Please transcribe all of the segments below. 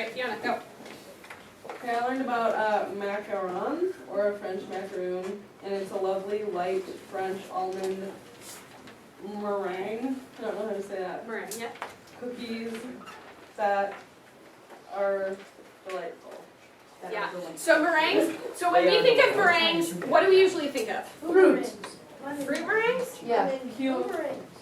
right, Fiona, go. Okay, I learned about macaron, or a French macaroon, and it's a lovely light French almond meringue. I don't know how to say that. Meringue, yeah. Cookies that are delightful. Yeah. So meringues, so when we think of meringues, what do we usually think of? Fruit. Fruit meringues? Yeah. Cute.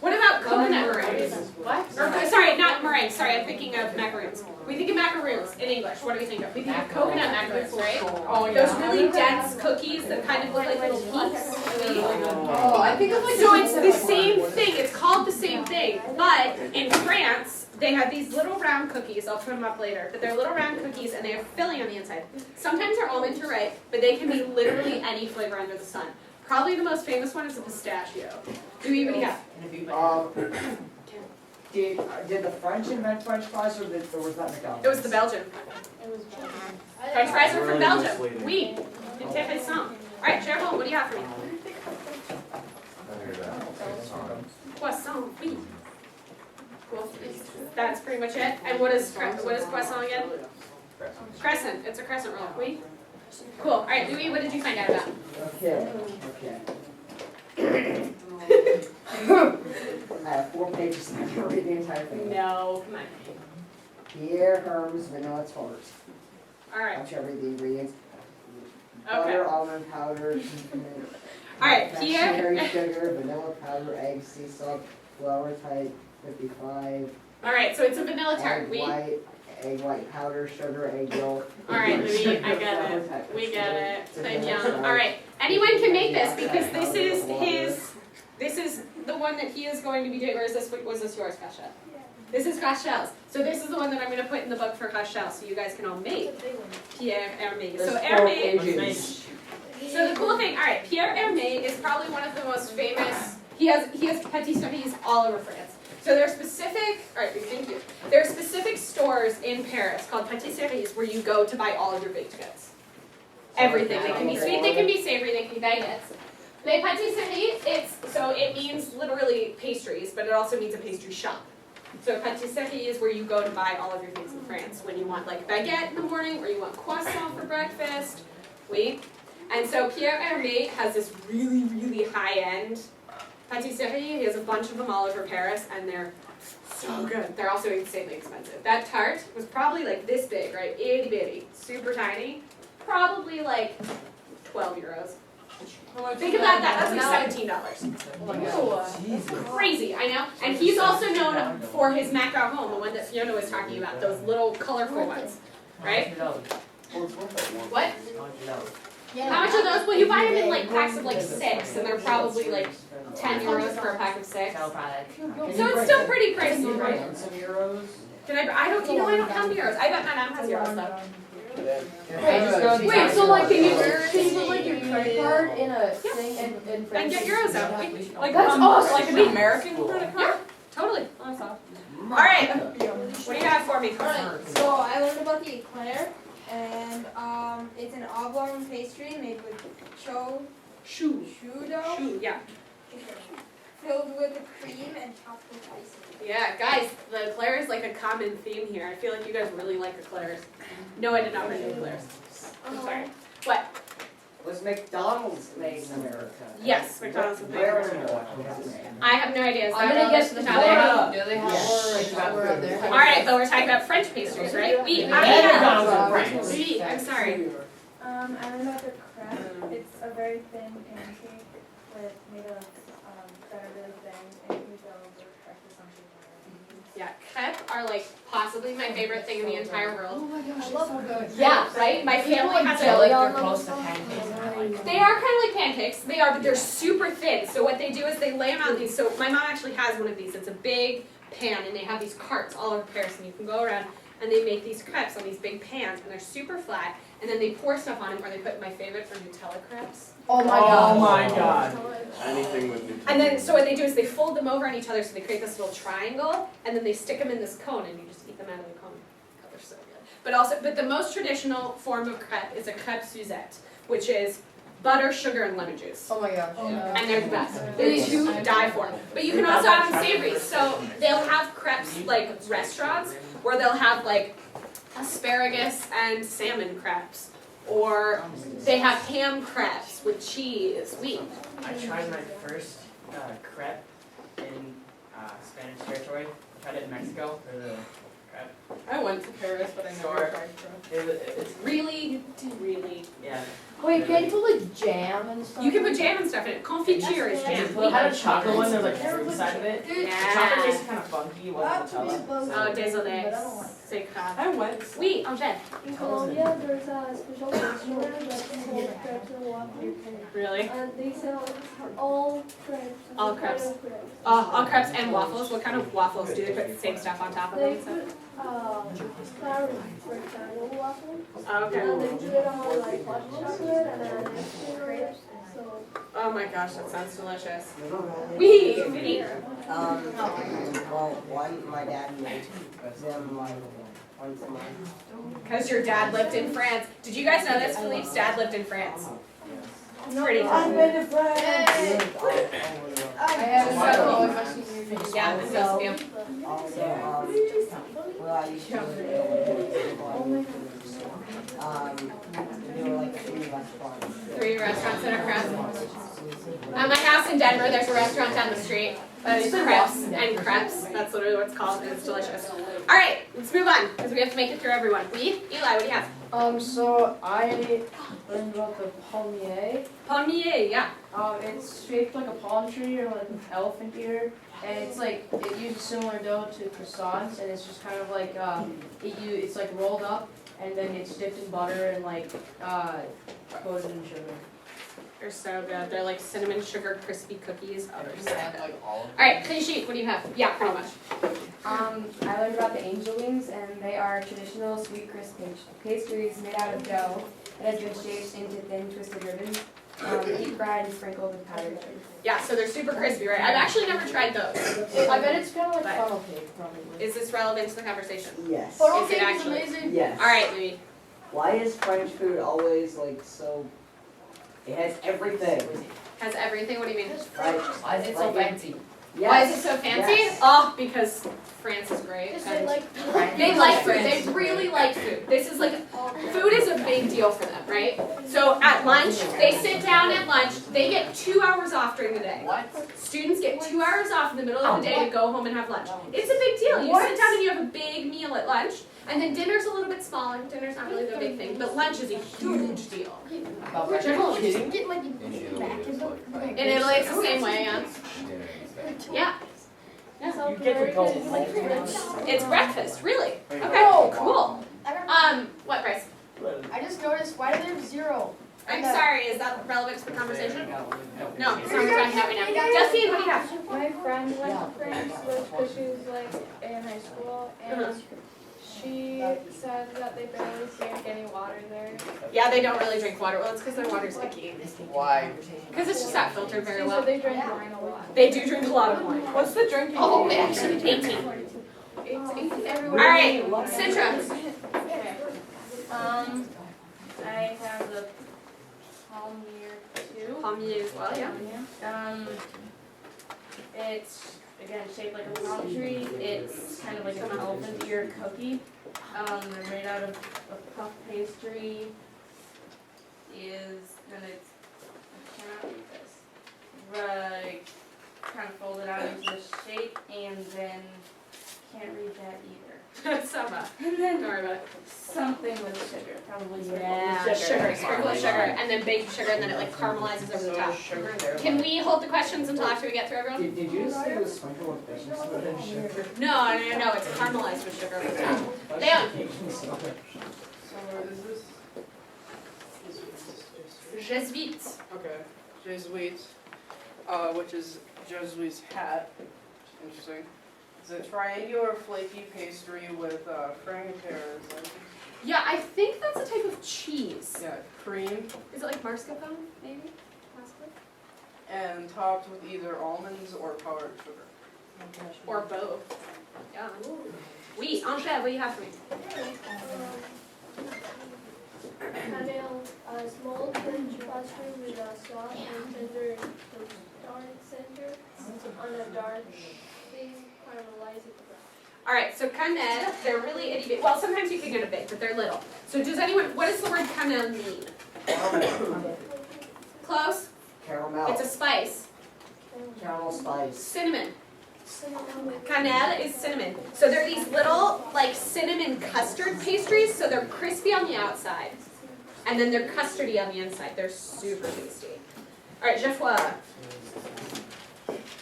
What about coconut meringues? What? Or, sorry, not meringues, sorry, I'm thinking of macaroons. We think of macaroons in English, what do we think of? We think of coconut macaroons, right? Oh, yeah. Those really dense cookies that kind of look like little peaks. Oh, I think of like So it's the same thing, it's called the same thing, but in France, they have these little round cookies, I'll put them up later, but they're little round cookies and they have filling on the inside. Sometimes they're almond, you're right, but they can be literally any flavor under the sun. Probably the most famous one is a pistachio. Do we even have? Did the French invent French fries, or was that McDonald's? It was the Belgian. French fries are from Belgium. Oui. Intéressant. Alright, Cheryl, what do you have for me? Croissant, oui. Cool. That's pretty much it. And what is croissant again? Crescent. It's a crescent roll. Oui. Cool. Alright, Louis, what did you find out about? Okay. I have 4 pages, and I can read the entire thing. No, come on. Pierre Hermes vanilla tart. Alright. I'll try to read the ingredients. Okay. Butter, almond powder, Alright, Pierre. cherry sugar, vanilla powder, egg, sea salt, flour type 55. Alright, so it's a vanilla tart. Egg white powder, sugar, egg yolk. Alright, Louis, I get it. We get it. Très bien. Alright, anyone can make this because this is the one that he is going to be doing, or was this yours, Kasha? This is Kasha's. So this is the one that I'm going to put in the book for Kasha, so you guys can all make Pierre Hermé. So Hermé. So the cool thing, alright, Pierre Hermé is probably one of the most famous, he has patisseries all over France. So there are specific, alright, thank you. There are specific stores in Paris called patisseries where you go to buy all of your baked goods. Everything. They can be sweet, they can be savory, they can be baguettes. Les pâtisseries, it means literally pastries, but it also means a pastry shop. So patisserie is where you go to buy all of your things in France when you want like baguette in the morning or you want croissant for breakfast. Oui. And so Pierre Hermé has this really, really high-end patisserie. He has a bunch of them all over Paris, and they're so good. They're also insanely expensive. That tart was probably like this big, right? Itty bitty, super tiny. Probably like 12 euros. Think of that, that's like $17. Oh my God. Crazy, I know. And he's also known for his macaron, the one that Fiona was talking about, those little colorful ones, right? What? How much are those? Well, you buy them in like packs of like 6, and they're probably like 10 euros for a pack of 6. So it's still pretty pricey, right? Can I don't have euros. I bet my mom has euros though. Wait, so like can you put like your credit card in a thing and And get euros out. Like that's awesome. Like an American credit card? Yeah, totally. Alright, what do you have for me? Alright, so I learned about the eclair, and it's an oblong pastry made with chou dough, Yeah. filled with cream and topped with icing. Yeah, guys, the eclairs is like a common theme here. I feel like you guys really like eclairs. No, I did not bring eclairs. I'm sorry. What? Was McDonald's made in America? Yes, McDonald's is Where made. in America was it made? I have no idea. Is I'm that gonna all guess the the top? top. Do they have Yes. Alright, but we're talking about French pastries, right? Oui, McDonald's I are French. Oui, I'm sorry. I learned about the crepe. It's a very thin pancake made of that are really thin, and you go over crepe is something Yeah, crepes are like possibly my favorite thing in the entire world. my gosh, it's so good. Yeah, right? My family has feel like a... they're close to pancakes and I like They are kind of like pancakes. They are, but they're super thin. So what they do is they lay them on these. So my mom actually has one of these. It's a big pan, and they have these carts all over Paris, and you can go around, and they make these crepes on these big pans, and they're super flat, and then they pour stuff on them, or they put my favorite for Nutella crepes. Oh my God. Oh my God. Anything with Nutella. And then, so what they do is they fold them over on each other, so they create this little triangle, and then they stick them in this cone, and you just eat them out of the cone. Oh, they're so good. But the most traditional form of crepe is a crepe Suzette, which is butter, sugar, and lemon juice. Oh my gosh. And they're the best. They're to die for. But you can also have them savory. So they'll have crepes like restaurants where they'll have like asparagus and salmon crepes. Or they have ham crepes with cheese. We. I tried my first crepe in Spanish territory. I tried it in Mexico for the crepe. I went to Paris, but I never Sure. tried crepes. It's Really, yeah. Wait, can you put like jam and stuff? you can put jam and stuff in it. Confiture is jam. Well, I had a chocolate one. There's like fruit inside of it. The chocolate Yeah. tasted kind of funky. It wasn't Nutella. Oh, désolé. C'est grave. I went. Oui, Angèle. In Colombia, there's a special restaurant that's called Crepes and Waffles. Really? And they sell all crepes. All different kind crepes. of crepes. All crepes and waffles. What kind of waffles do they put the same stuff on top of They them? put flour rectangle waffle. Oh, okay. And they do it on like hot chocolate and then icing on it. So Oh my gosh, that sounds delicious. Oui, oui. Well, my dad made them like once a month. Because your dad lived in France. Did you guys know this? Philippe's dad lived in France. Pretty cool. to France! I have Wow. Yeah, this does feel. Also, well, I used to there were like 3 restaurants. 3 restaurants that are crepes. At my house in Denver, there's a restaurant down the street. It's crepes and crepes. That's literally what it's called, and it's delicious. All right, let's move on because we have to make it through everyone. We, Eli, what do you have? So I learned about the palmier. Palmier, yeah. It's shaped like a palm tree or like an elephant ear, and it's like it uses similar dough to croissants, and it's just kind of like it's like rolled up, and then it's dipped in butter and like coated in sugar. They're so good. They're like cinnamon sugar crispy cookies. Oh, they're so good. All right, Kaishi, what do you have? Yeah, pretty much. I learned about the angel wings, and they are traditional sweet crisp pastries made out of dough that has been shaped into thin twisted ribbons, deep fried and sprinkled with powdered sugar. Yeah, so they're super crispy, right? I've actually never tried those. I bet it's kind of like But- funnel cake, probably. Is this relevant to the conversation? Yes. Funnel Is it cake is actually? amazing. Yes. All right, Louis. Why is French food always like so? It has everything. Has everything? What do you mean? Like, Why is it so fancy? yes. Why is it so fancy? Yes. Oh, because France is great. Because and they like They like food. They really like food. This is like, food is a big deal for them, right? So at lunch, they sit down at lunch. They get 2 hours off during the day. What? Students get 2 hours off in the middle of the day to go home and have lunch. It's a big deal. You sit down and you have a big meal at lunch, and then dinner's a little bit smaller. Dinner's not really the big thing, but lunch is a huge deal. Are you kidding? get like In Italy, it's the same way, yeah. Yeah. You get to go home. It's breakfast, really. Okay, Oh, cool. What, Bryce? I just noticed, why do they have 0? I'm sorry, is that relevant to the conversation? No, it's not what we're talking about right now. Justine, what do you have? My friend went to France because she was like in high school and she said that they barely drink any water there. Yeah, they don't really drink water. Well, it's because their water's icky. Why? Because it's just not filtered very She well. said they drink wine a lot. They do drink a lot of wine. What's the drinking? Oh, age? actually, 18. It's All right, Citra. I have the palmier too. Palmier as well, yeah. It's again shaped like a palm tree. It's kind of like an elephant ear cookie. They're made out of a puff pastry. I cannot read this. Like kind of folded out into the shape, and then can't read that either. Saba. And then Don't worry about it. something with sugar, probably Sugar. Sprinkle of sugar, and then baked sugar, and then it like caramelizes over the top. Sugar there. Can we hold the questions until after we get through everyone? Did you say the sprinkle of baking soda and sugar? No, it's caramelized with sugar over the top. Leon. So is this? Jesuit. Okay. Jesuit, which is Jesuit's hat. Interesting. It's a triangular flaky pastry with frangateres. Yeah, I think that's a type of cheese. Yeah, cream Is it like mascarpone, maybe? Possibly. and topped with either almonds or powdered sugar. Or both. Yeah. Oui, Angèle, what do you have for me? Canel, a small French pastry with a soft and tender dark center on a dark, thin caramelized crust. All right, so cannelle, they're really itty bitty. Well, sometimes you can get a big, but they're little. So does anyone, what does the word cannelle mean? Close? Caramel. It's a spice. Caramel spice. Cinnamon. Cannelle is cinnamon. So they're these little, like, cinnamon custard pastries, so they're crispy on the outside. And then they're custardy on the inside. They're super tasty. All right, Geoffroy.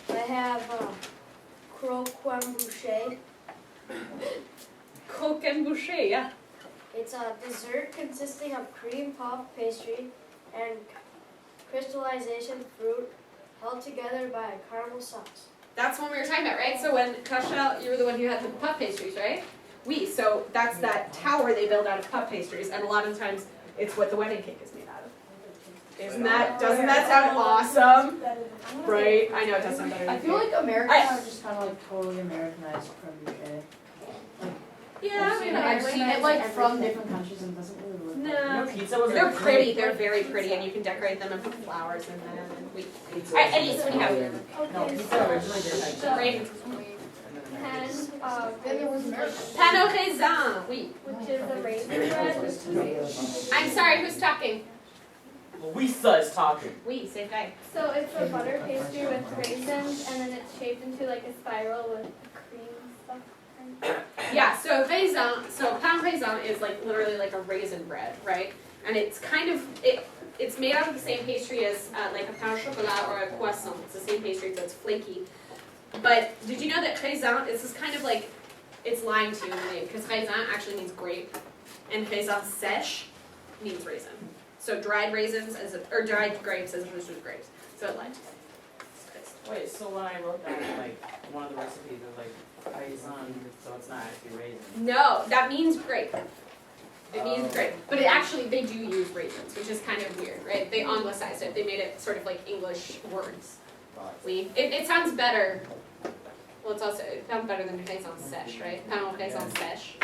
I have croquant boucher. Croquant boucher, yeah. It's a dessert consisting of cream puff pastry and crystallization fruit held together by a caramel sauce. That's what we were talking about, right? So when Kasha, you were the one who had the puff pastries, right? So that's that tower they build out of puff pastries, and a lot of times it's what the wedding cake is made out of. Doesn't that sound awesome? Right? I know it does sound better. I feel like Americans Alright. are just kind of like totally Americanized from UK. Yeah, I mean, I've seen it like from different countries and it doesn't really look like No. Pizza was They're pretty, they're very pretty, and you can decorate them and put flowers in them, and we. Alright, Eddie, what do you have? No, Okay, pizza originally did like Great. pan Pain au raisin, oui. which is a raisin bread. With tomatoes. I'm sorry, who's talking? Luisa is talking. We, same guy. So it's a butter pastry with raisins, and then it's shaped into like a spiral with cream stuff. Yeah, so raisin, so pain raisin is like literally like a raisin bread, right? And it's kind of, it's made out of the same pastry as like a pain au chocolat or a croissant. It's the same pastry, so it's flaky. But did you know that raisin, this is kind of like, it's lying to you in the name, because raisin actually means grape, and raisin sèche means raisin. So dried raisins, or dried grapes as opposed to grapes. So it lied to you. Wait, so when I wrote that, like, one of the recipes was like paisan, so it's not actually raisin. No, that means grape. It means grape. But it actually, they do use raisins, which is kind of weird, right? They anglicized it. They made it sort of like English words. It sounds better. Well, it sounds better than raisin sèche, right? Pain au raisin sèche.